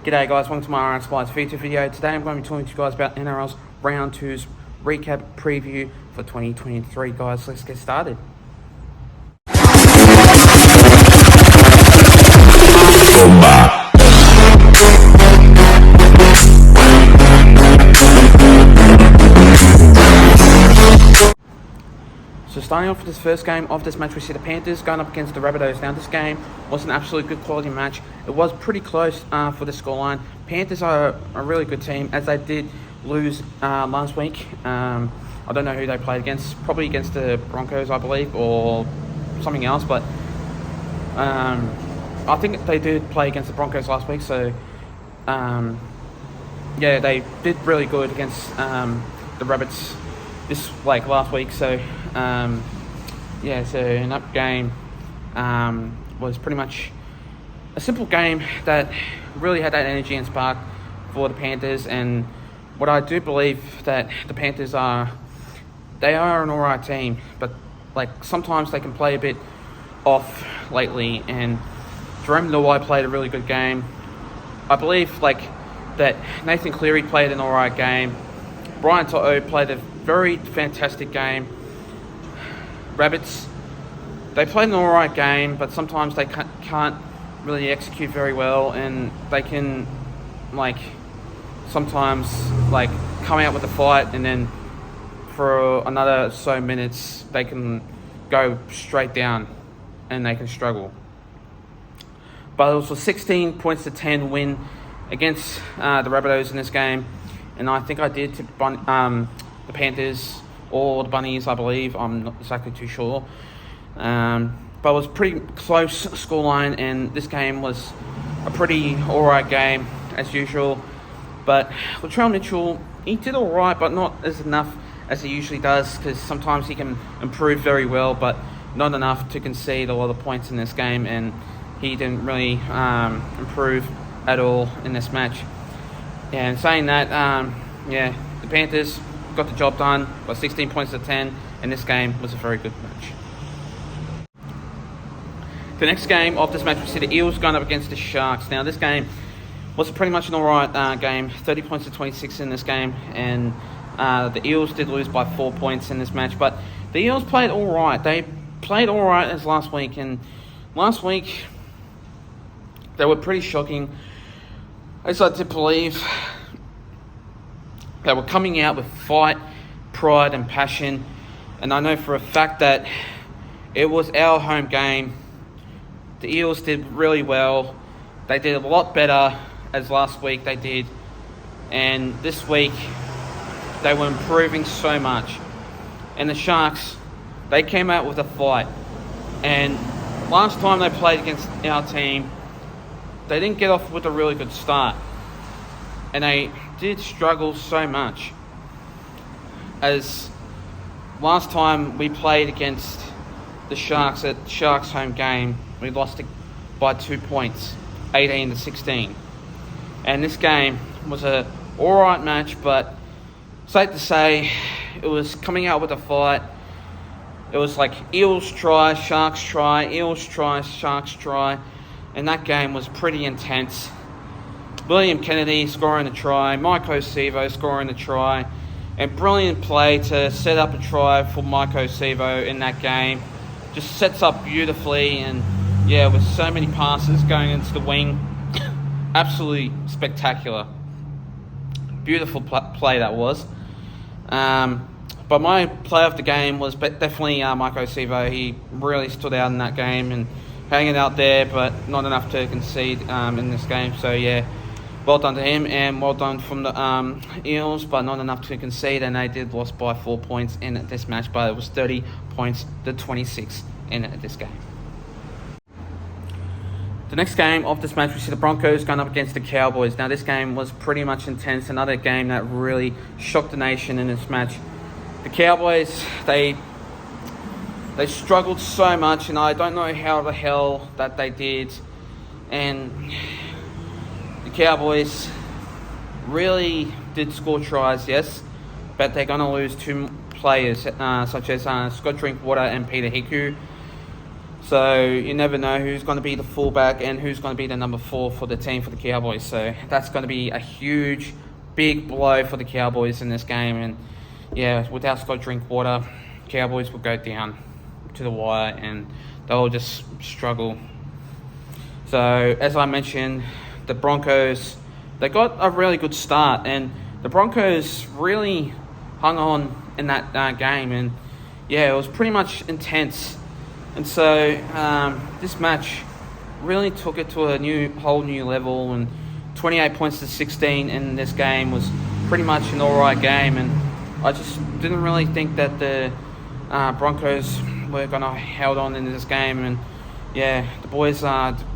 G'day guys, welcome to my RN Spies feature video. Today I'm going to be talking to you guys about NRL's Round 2's recap preview for 2023. Guys, let's get started. So starting off with this first game of this match, we see the Panthers going up against the Rabbitohs. Now this game was an absolute good quality match. It was pretty close for the scoreline. Panthers are a really good team, as they did lose last week. I don't know who they played against, probably against the Broncos, I believe, or something else, but I think they did play against the Broncos last week, so yeah, they did really good against the Rabbits last week. So yeah, so in that game was pretty much a simple game that really had that energy and spark for the Panthers. And what I do believe that the Panthers they are an alright team, but sometimes they can play a bit off lately. And Jarome Luai played a really good game. I believe that Nathan Cleary played an alright game. Brian To'o played a very fantastic game. Rabbits, they played an alright game, but sometimes they can't really execute very well, and they can sometimes come out with a fight, and then for another so minutes they can go straight down and they can struggle. But it was a 16 points to 10 win against the Rabbitohs in this game, and I think I did tip the Panthers or the Bunnies, I believe. I'm not exactly too sure. But it was pretty close scoreline, and this game was a pretty alright game as usual. But Latrell Mitchell, he did alright, but not as enough as he usually does, because sometimes he can improve very well, but not enough to concede a lot of points in this game, and he didn't really improve at all in this match. And saying that, yeah, the Panthers got the job done by 16 points to 10, and this game was a very good match. The next game of this match, we see the Eels going up against the Sharks. Now this game was pretty much an alright game, 30 points to 26 in this game, and the Eels did lose by 4 points in this match, but the Eels played alright. They played alright as last week, and last week they were pretty shocking. As I did believe, they were coming out with fight, pride and passion, and I know for a fact that it was our home game. The Eels did really well. They did a lot better as last week they did, and this week they were improving so much. And the Sharks, they came out with a fight, and last time they played against our team, they didn't get off with a really good start, and they did struggle so much. As last time we played against the Sharks at Sharks home game, we lost it by 2 points, 18 to 16. And this game was a alright match, but safe to say, it was coming out with a fight. It was like Eels try, Sharks try, Eels try, Sharks try, and that game was pretty intense. William Kennedy scoring a try, Maiko Sivo scoring a try, and brilliant play to set up a try for Maiko Sivo in that game. Just sets up beautifully, and yeah, with so many passes going into the wing, absolutely spectacular. Beautiful play that was. But my play of the game was definitely Maiko Sivo. He really stood out in that game and hanging out there, but not enough to concede in this game. So yeah, well done to him, and well done from the Eels, but not enough to concede, and they did lost by 4 points in this match, but it was 30 points to 26 in this game. The next game of this match, we see the Broncos going up against the Cowboys. Now this game was pretty much intense, another game that really shocked the nation in this match. The Cowboys, they struggled so much, and I don't know how the hell that they did. And the Cowboys really did score tries, yes, but they're going to lose two players, such as Scott Drinkwater and Peter Hiku. So you never know who's going to be the fullback and who's going to be the number 4 for the team for the Cowboys. So that's going to be a huge, big blow for the Cowboys in this game. And yeah, without Scott Drinkwater, Cowboys will go down to the wire and they'll just struggle. So as I mentioned, the Broncos, they got a really good start, and the Broncos really hung on in that game, and yeah, it was pretty much intense. And so this match really took it to a whole new level, and 28 points to 16 in this game was pretty much an alright game, and I just didn't really think that the Broncos were going to hold on in this game. And yeah, the boys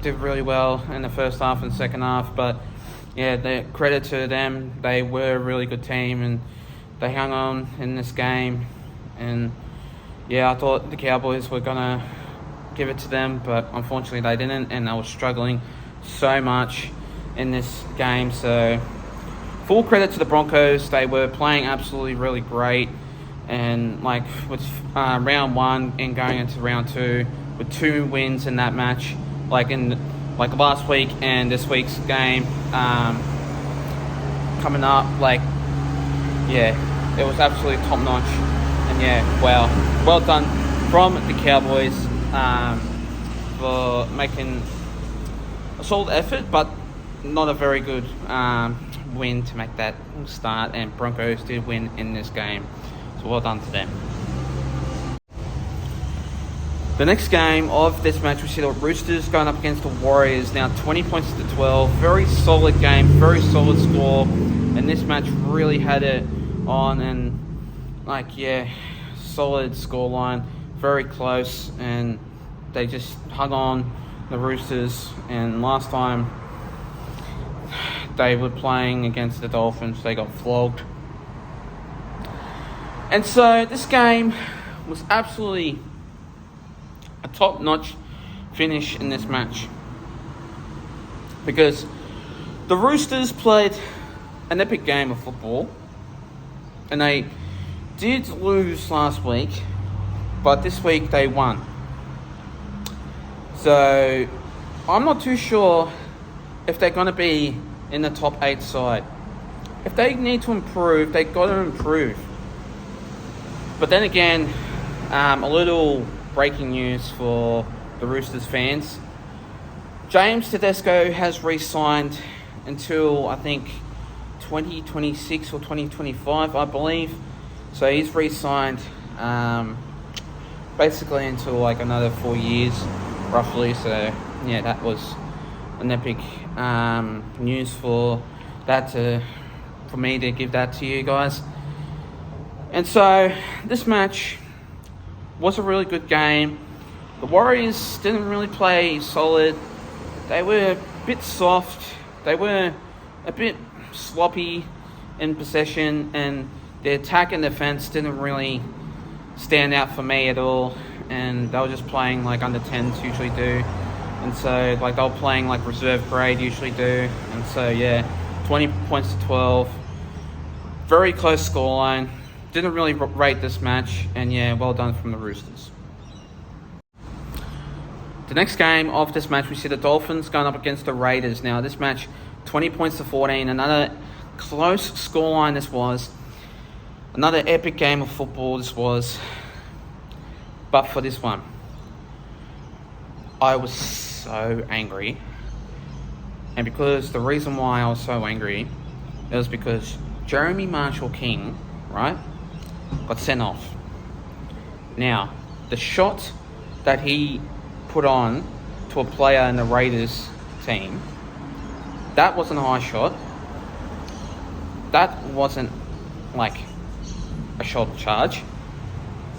did really well in the first half and second half, but yeah, the credit to them, they were a really good team and they hung on in this game. And yeah, I thought the Cowboys were going to give it to them, but unfortunately they didn't, and they were struggling so much in this game. So full credit to the Broncos, they were playing absolutely really great, and like with round 1 and going into round 2 with 2 wins in that match, like last week and this week's game coming up, like yeah, it was absolutely top notch. And yeah, wow, well done from the Cowboys for making a solid effort, but not a very good win to make that start. And Broncos did win in this game, so well done to them. The next game of this match, we see the Roosters going up against the Warriors. Now 20 points to 12. Very solid game, very solid score. And this match really had it on, and like yeah, solid scoreline, very close, and they just hung on, the Roosters. And last time they were playing against the Dolphins, they got flogged. And so this game was absolutely a top-notch finish in this match, because the Roosters played an epic game of football, and they did lose last week, but this week they won. So I'm not too sure if they're going to be in the top 8 side. If they need to improve, they've got to improve. But then again, a little breaking news for the Roosters fans. James Tedesco has re-signed until, I think, 2026 or 2025, I believe. So he's re-signed basically until like another 4 years, roughly. So yeah, that was an epic news for me to give that to you guys. And so this match was a really good game. The Warriors didn't really play solid. They were a bit soft. They were a bit sloppy in possession, and the attack and defense didn't really stand out for me at all. And they were just playing like under 10s usually do. And so like they were playing like reserve grade usually do. And so yeah, 20 points to 12. Very close scoreline. Didn't really rate this match, and yeah, well done from the Roosters. The next game of this match, we see the Dolphins going up against the Raiders. Now, this match, 20 points to 14. Another close scoreline this was. Another epic game of football this was. But for this one, I was so angry. And because the reason why I was so angry, it was because Jeremy Marshall-King, right, got sent off. Now, the shot that he put on to a player in the Raiders team, that wasn't a high shot. That wasn't like a shot charge.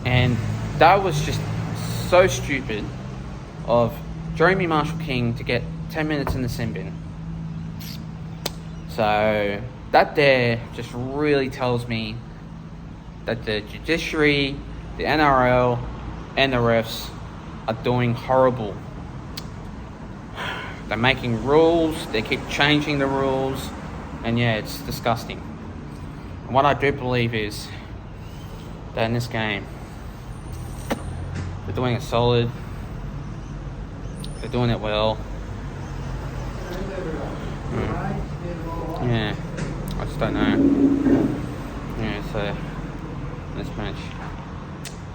And that was just so stupid of Jeremy Marshall-King to get 10 minutes in the sin bin. So that there just really tells me that the judiciary, the NRL, and the refs are doing horrible. They're making rules, they keep changing the rules, and yeah, it's disgusting. And what I do believe is that in this game, they're doing it solid. They're doing it well. Yeah, I just don't know. Yeah, so this match,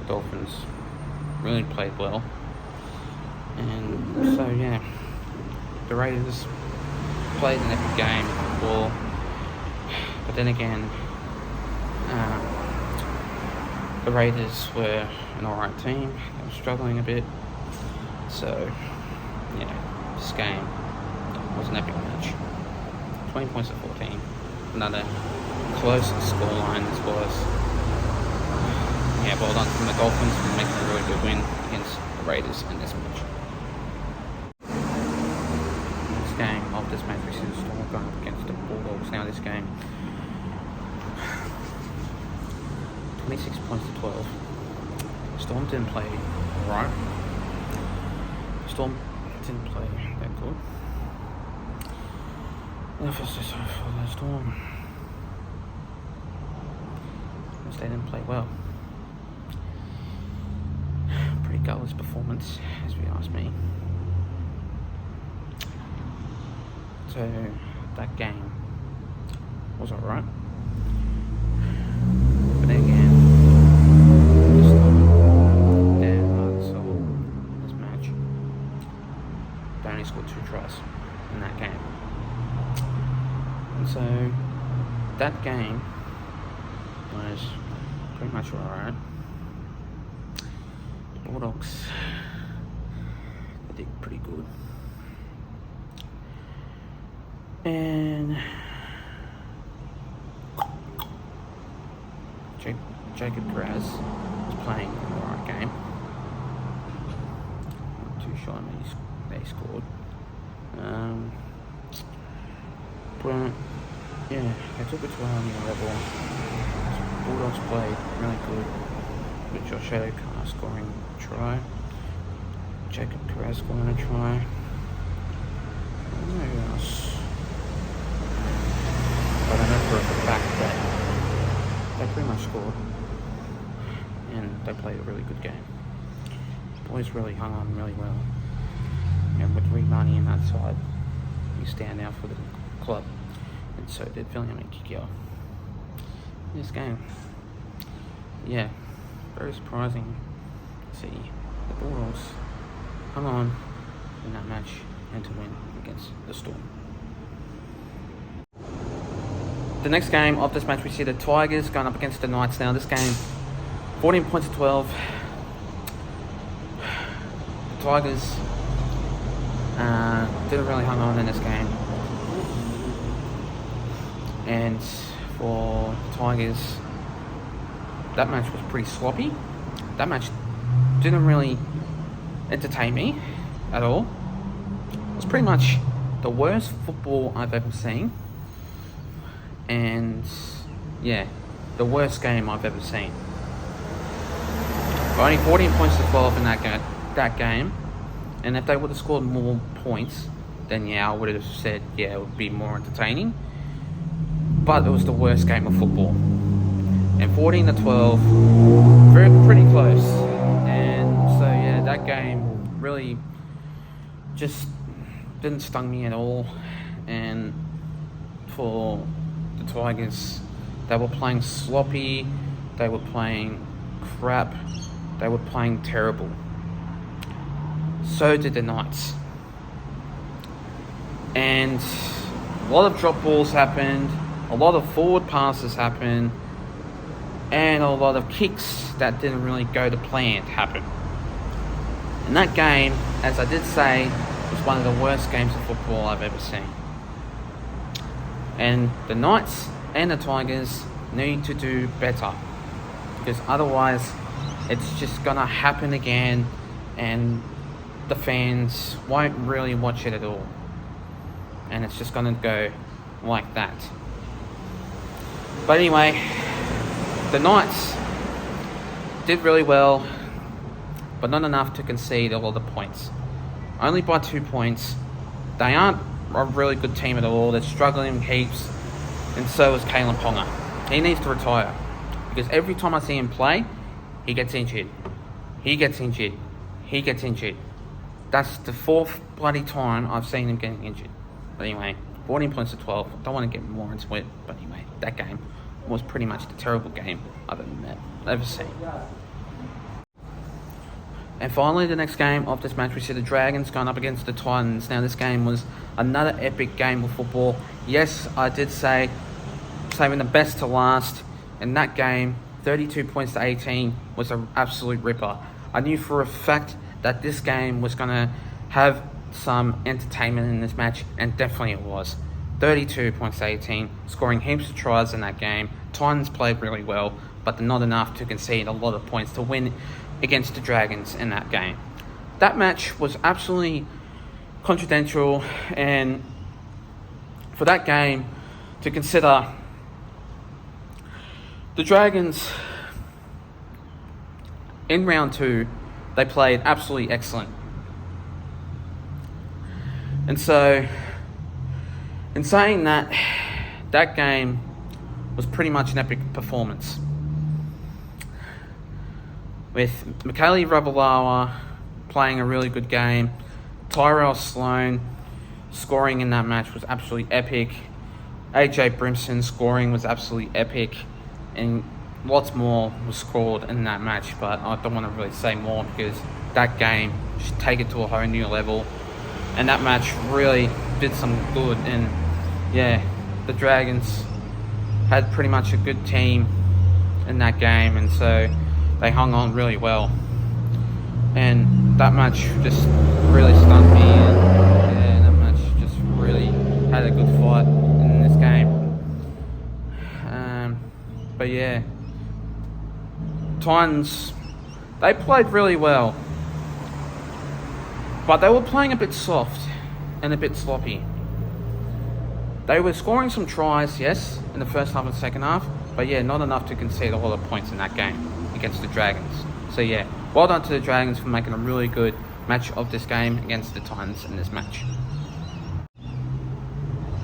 the Dolphins really played well. And so, yeah, the Raiders played an epic game before, but then again, the Raiders were an alright team. They were struggling a bit. So, yeah, this game was an epic match. 20 points to 14. Another close scoreline this was. Yeah, well done from the Dolphins for making a really good win against the Raiders in this match. This game, of this match, we see the Storm going up against the Bulldogs. Now this game, 26 points to 12. Storm didn't play right. Storm didn't play that good. If it's just for the Storm, because they didn't play well. Pretty gutless performance, as we ask me. So that game was alright. But then again, just damn hard to solve this match. They only scored 2 tries in that game. And so that game was pretty much alright. The Bulldogs, they did pretty good. And Jacob Kiraz was playing an alright game. Not too sure how many they scored. But yeah, they took it to a whole new level. Bulldogs played really good with Josh Adokar scoring a try. Jacob Kiraz scoring a try. I don't know who else. But I know for a fact that they pretty much scored. And they played a really good game. The boys really hung on really well. And with Reed Marnie in that side, he stand out for the club. And so did William Kikyo. This game, yeah, very surprising to see the Bulldogs hung on in that match and to win against the Storm. The next game of this match, we see the Tigers going up against the Knights. Now this game, 14 points to 12. The Tigers didn't really hang on in this game. And for the Tigers, that match was pretty sloppy. That match didn't really entertain me at all. It was pretty much the worst football I've ever seen. And yeah, the worst game I've ever seen. But only 14 points to 12 in that game. And if they would have scored more points, then yeah, I would have said, yeah, it would be more entertaining. But it was the worst game of football. And 14 to 12, pretty close. And so yeah, that game really just didn't stung me at all. And for the Tigers, they were playing sloppy, they were playing crap, they were playing terrible. So did the Knights. And a lot of drop balls happened, a lot of forward passes happened, and a lot of kicks that didn't really go to plan happened. And that game, as I did say, was one of the worst games of football I've ever seen. And the Knights and the Tigers need to do better, because otherwise it's just gonna happen again and the fans won't really watch it at all, and it's just gonna go like that. But anyway, the Knights did really well, but not enough to concede all the points. Only by 2 points. They aren't a really good team at all. They're struggling heaps, and so is Kalen Ponga. He needs to retire, because every time I see him play, he gets injured. He gets injured. That's the fourth bloody time I've seen him getting injured. But anyway, 14 points to 12. I don't want to get more into it, but anyway, that game was pretty much the terrible game I've ever seen. And finally, the next game of this match, we see the Dragons going up against the Titans. Now, this game was another epic game of football. Yes, I did say saving the best to last. In that game, 32 points to 18 was an absolute ripper. I knew for a fact that this game was going to have some entertainment in this match, and definitely it was. 32 points to 18, scoring heaps of tries in that game. Titans played really well, but not enough to concede a lot of points to win against the Dragons in that game. That match was absolutely confidential, and for that game to consider, the Dragons in round 2, they played absolutely excellent. And so, in saying that, that game was pretty much an epic performance. With Michaeli Ravalawa playing a really good game, Tyrell Sloan scoring in that match was absolutely epic. AJ Brimson scoring was absolutely epic, and lots more was scored in that match, but I don't want to really say more because that game should take it to a whole new level, and that match really did some good. And yeah, the Dragons had pretty much a good team in that game, and so they hung on really well, and that match just really stunned me, and yeah, that match just really had a good fight in this game. But yeah, Titans, they played really well, but they were playing a bit soft and a bit sloppy. They were scoring some tries, yes, in the first half and second half, but yeah, not enough to concede a lot of points in that game against the Dragons. So yeah, well done to the Dragons for making a really good match of this game against the Titans in this match.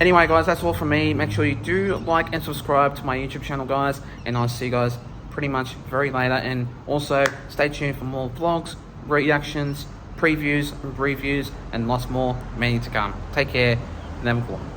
Anyway guys, that's all from me. Make sure you do like and subscribe to my YouTube channel guys, and I'll see you guys pretty much very later. And also stay tuned for more vlogs, reactions, previews, reviews, and lots more many to come. Take care and have a good one.